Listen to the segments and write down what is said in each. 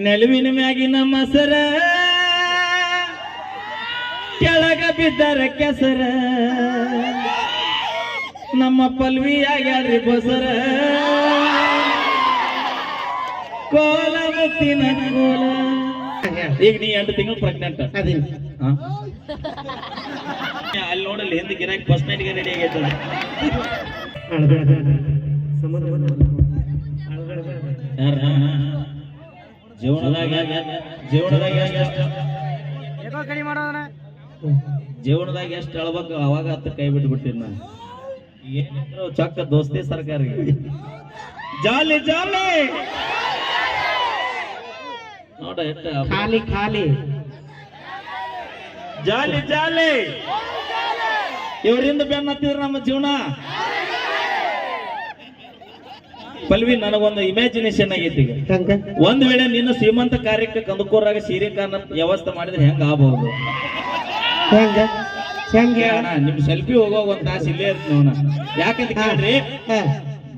ನೆಲುವಿನ ಮ್ಯಾಗಿನ ಮಸರ ಕೆಳಗ ಬಿದ್ದರ ಕೆಸರ ನಮ್ಮ ಪಲ್ವಿ ಆಗ್ಯಾಡ್ರಿ ಬಸರ ಕೋಲ ಮುತ್ತಿನ ಕೋಲ. ಈಗ ನೀ 8 ತಿಂಗಳು ಪ್ರೆಗ್ನೆಂಟ್ ಅದೇನು ಅಲ್ಲಿ ನೋಡಲ್ಲಿ ಹಿಂದೆ ಗಿರಾಕಿ ಫಸ್ಟ್ ನೈಟ್ಗೆ ರೆಡಿ ಆಗೈತೆ. ಜೀವನದಾಗ ಎಷ್ಟು ಅಳ್ಬೇಕು ಅವಾಗ ಹತ್ತು ಕೈ ಬಿಟ್ಬಿಟ್ಟಿನಿ ನಾನು. ಏನಿದ್ರು ಚೊಕ್ಕ ದೋಸ್ತಿ ಸರ್ಕಾರ ಜಾಲಿ ಜಾಲಿ ನೋಡ ಎಷ್ಟು ಖಾಲಿ ಖಾಲಿ ಜಾಲಿ ಜಾಲಿ. ಇವರಿಂದ ಬೆನ್ನ ಹತ್ತಿದ್ರು ನಮ್ಮ ಜೀವನ. ಪಲ್ವಿ ನನಗೊಂದು ಇಮ್ಯಾಜಿನೇಷನ್ ಆಗೈತಿ. ಈಗ ಒಂದ್ ವೇಳೆ ನಿನ್ನ ಶ್ರೀಮಂತ ಕಾರ್ಯಕ್ಕೆ ಕಂದುಕೋರಾಗ ಸೀರೆ ಕಾರಣ ವ್ಯವಸ್ಥೆ ಮಾಡಿದ್ರೆ ಹೆಂಗ ಆಗಬಹುದು? ನಿಮ್ ಸೆಲ್ಫಿ ಹೋಗುವಾಗ ಒಂದ್ ತಾಸು ಇಲ್ಲೇ ಇರ್ತೀನಿ ನೋಡ. ಯಾಕಂತ ಕೇಳ್ರಿ,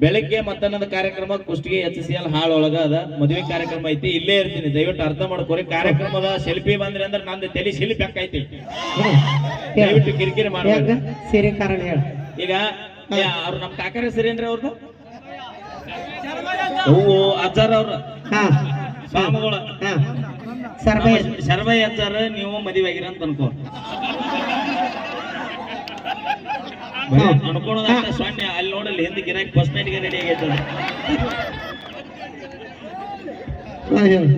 ಬೆಳಗ್ಗೆ ಮತ್ತನ್ನದ ಕಾರ್ಯಕ್ರಮ ಕುಷ್ಟಿಗೆ HCL ಹಾಳ್ ಒಳಗ ಅದ ಮದುವೆ ಕಾರ್ಯಕ್ರಮ ಐತಿ, ಇಲ್ಲೇ ಇರ್ತೀನಿ. ದಯವಿಟ್ಟು ಅರ್ಥ ಮಾಡ್ಕೋರಿ. ಕಾರ್ಯಕ್ರಮದ ಸೆಲ್ಫಿ ಬಂದ್ರಿ ಅಂದ್ರೆ ನಂದು ತಲೆ ಶಿಲ್ಪಿ ಬೆಕ್ಕೈತಿ. ದಯವಿಟ್ಟು ಕಿರಿಕಿರಿ ಮಾಡ್ಬೇಕು. ಸೀರೆ ಕಾರಣ ಹೇಳ. ಈಗ ಅವ್ರು ನಮ್ ಕಾಕರ ಸರಿನ್ರಿ ಅವ್ರದ್ದು ಹೂವು ಅಜ್ಜಾರ ಅವ್ರ ಸ್ವಾಮಿಗಳು ಶರ್ಬೈ ಅಜ್ಜಾರ ನೀವು ಮದುವೆ ಆಗಿರ ಅಂತ ಅನ್ಕೋ. ಅನ್ಕೊಳೋದ ಸೊನ್ನೆ. ಅಲ್ಲಿ ನೋಡಲ್ಲಿ ಹಿಂದೆ ಗಿರಾಕಿ ಫಸ್ಟ್ ನೈಟ್ಗೆ ರೆಡಿ ಆಗೈತೆ.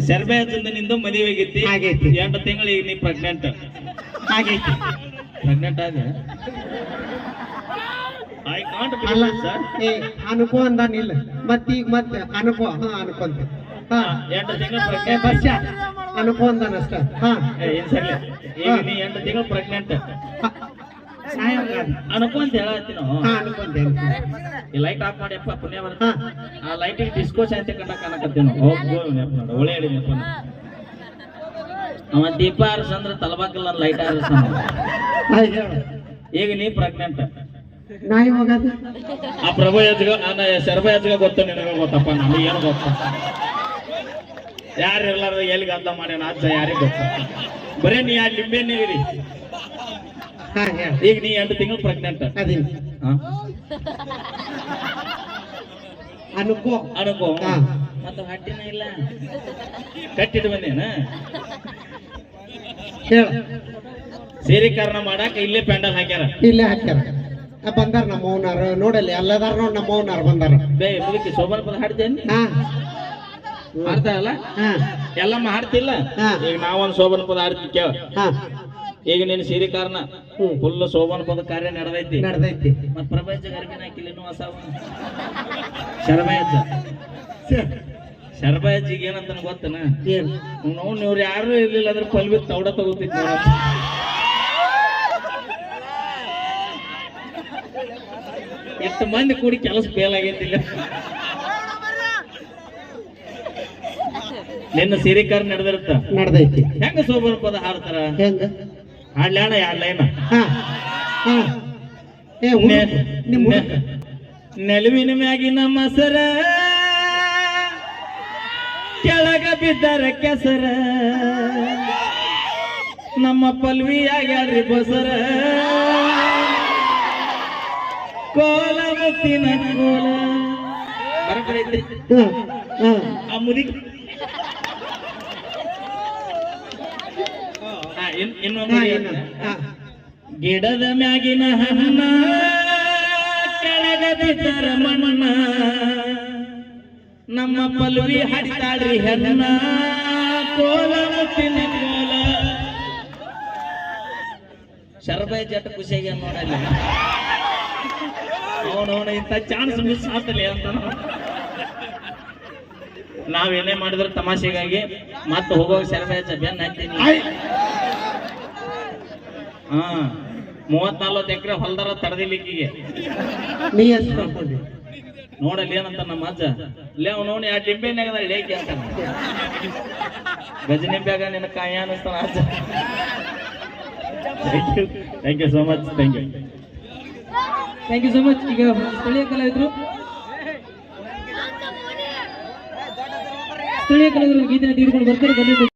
ಶರ್ಬೈ ಅಜ್ಜಂದ ನಿಂದು ಮದುವೆ ಆಗೈತಿ 8 ತಿಂಗಳು. ಈಗ ನೀ ಪ್ರೆಗ್ನೆಂಟ್ ಆಗೈತಿ. ಪ್ರೆಗ್ನೆಂಟ್ ಆಗ ಐ ಕಾಂಟ್ ಅಲ್ಲ ಸರ್. ಅನುಕೋ ಅಂದಾನಿಲ್ಲ ಮತ್ತೀಗ ಮತ್ತೆ ಅನುಕೋ ಅನ್ಕೊಂತ 8 ತಿಂಗಳು ವರ್ಷ ಅನುಕೋ ಅಂದಾನ ಅಷ್ಟ. ಏನ್ ಸರಿ ಈಗ ನೀ 8 ತಿಂಗಳು ಪ್ರೆಗ್ನೆಂಟ್ ಅನುಕೋ ಅಂತ ಹೇಳತ್ತೀನಿ. ಈ ಲೈಟ್ ಆಫ್ ಮಾಡಿಯಪ್ಪ ಪುಣ್ಯ ಬರುತ್ತೆ. ಆ ಲೈಟಿಗೆ ಡಿಸ್ಕೋ ಶಾಂತಿ ಕನ್ನಕತ್ತೀನಿ. ಒಳ್ಳೆ ಹೇಳಿ ನೆಪ. ಅವ ದೀಪ ಆರಿಸಂದ್ರ ತಲಬಾಕಲ್ಲ ಲೈಟ್ ಆರಿಸ. ಈಗ ನೀ ಪ್ರೆಗ್ನೆಂಟ್. ಆ ಪ್ರಭು ಯಜ್ಗ ಶರ್ಬ ಯಜ್ಗ ಗೊತ್ತ ನಿನಗ ಗೊತ್ತಪ್ಪ. ನಮಗೆ ಏನು ಗೊತ್ತ? ಯಾರು ಇರ್ಲಾರ್ದ ಎಲ್ಲಿ ಗದ್ದ ಮಾಡ್ಯಾನ ಅಜ್ಜ ಯಾರಿಗೆ ಗೊತ್ತ? ಬರೇ ನೀ ಆ ಲಿಂಬೆ ನೀರಿ. ಈಗ ನೀ 8 ತಿಂಗಳು ಪ್ರೆಗ್ನೆಂಟ್ ಅನುಕೋ ಅನುಕೋ. ಮತ್ತೆ ಹಟ್ಟಿನ ಇಲ್ಲ ಕಟ್ಟಿಟ್ಟು ಬಂದೇನ ಸೇರಿ ಕಾರಣ ಮಾಡಾಕ ಇಲ್ಲೇ ಪ್ಯಾಂಡಲ್ ಹಾಕ್ಯಾರ. ಇಲ್ಲೇ ಹಾಕ್ಯಾರ. ಬಂದಾರ ನಮ್ಮ ಮೌನಾರ ನೋಡಲ್ಲಿ ಅಲ್ಲದಾರ ನೋಡ್ ನಮ್ಮ ಮೌನಾರ ಬಂದಾರ. ಮುದುಕಿ ಶೋಭನ ಪದ ಹಾಡ್ತೇನೆ ಹಾಡ್ತಾರಲ್ಲ ಎಲ್ಲಮ್ಮ ಹಾಡ್ತಿಲ್ಲ. ಈಗ ನಾವೊಂದು ಶೋಭನ ಪದ ಹಾಡ್ತೀವಿ ಕೇಳ. ಈಗ ನೀನು ಸೀರೆ ಕಾರಣ ಫುಲ್ ಶೋಭನ ಪದ ಕಾರ್ಯ ನಡೆದೈತಿ. ಮತ್ ಪ್ರಪಂಚ ಗರ್ಭಿನ ಹಾಕಿಲ್ಲ ಇನ್ನೂ ಹೊಸ ಶರ್ಬಯಜ್ಜ. ಶರ್ಬಯಜ್ಜಿಗೆ ಏನಂತ ಗೊತ್ತನ? ನೋಡ್ ಇವ್ರು ಯಾರು ಇರ್ಲಿಲ್ಲ ಅಂದ್ರೆ ಪಲ್ವಿ ತೌಡ ತಗೋತಿದ್. ಎಷ್ಟು ಮಂದಿ ಕೂಡಿ ಕೆಲಸ ಫೇಲ್ ಆಗೈತಿಲ್ಲ. ನಿನ್ನ ಸೀರಿಕಾರ ನಡೆದೈತಿ. ಹೆಂಗ ಶೋಭನ ಪದ ಹಾಡ್ತಾರ? ಹಾಡ್ಲಾಣ 2 ಲೈನ್. ನೆಲುವಿನ ಮ್ಯಾಗಿನ ಮಸರ ಕೆಳಗ ಬಿದ್ದರ ಕೆಸರ ನಮ್ಮ ಪಲ್ವಿ ಆಗ್ಯಾಡ್ರಿ ಬಸರ ಕೋಲ ಮುತ್ತಿನ ಕೋಲ. ಬರಬರೈತಿ ಆ ಮುದುಕಿ. ಇನ್ನೊಂದು ಗಿಡದ ಮ್ಯಾಗಿನ ಹಣ್ಣ ಕೆಳಗ ಬಿದ್ದರ ಮಣ್ಣ ನಮ್ಮ ಪಲ್ವಿ ಹಾಡ್ತಾಳ್ರಿ ಹೆಣ್ಣ ಕೋಲ ಮುತ್ತಿನ ಕೋಲ. ಶರ್ಬೈ ಜಟ್ ಖುಷಿಯಾಗಿ ನೋಡಲ್ಲ ಅವನವನ ಇಂಥ ಚಾನ್ಸ್ ಮಿಸ್ ಆಗ್ತಲೇ ಅಂತ. ನಾವೇನೇ ಮಾಡಿದ್ರೆ ತಮಾಷೆಗಾಗಿ ಮತ್ತೆ ಹೋಗೋವಾಗ ಶರ್ಬೈ ಬೆನ್ನ ಹಾಕ್ತೀನಿ. 30-40 ಎಕರೆ ಹೊಲ್ದಾರ ತಡೆದಿಲ್ಲಿಕ್ಕಿಗೆ ನೋಡಲ್ಲಿ ಏನಂತ ನಮ್ಮ ಅಜ್ಜ ಲೇ ಅವನವನು 2 ಲಿಂಬೆನಾಗದ ಲೇಕಿ ಅಂತ. ಗಜನಿಂಬ್ಯಾಗ ನಿನ್ನ ಕಾಯ ಅನಿಸ್ತಾನ ಅಜ್ಜ. Thank you so much. Thank you so much. ಈಗ ಸ್ಥಳೀಯ ಕಲಾವಿದರು ಸ್ಥಳೀಯ ಕಲಾವಿದರು ಗೀತೆನ ತೆಗೆದುಕೊಂಡು ಬರ್ತಾರೆ.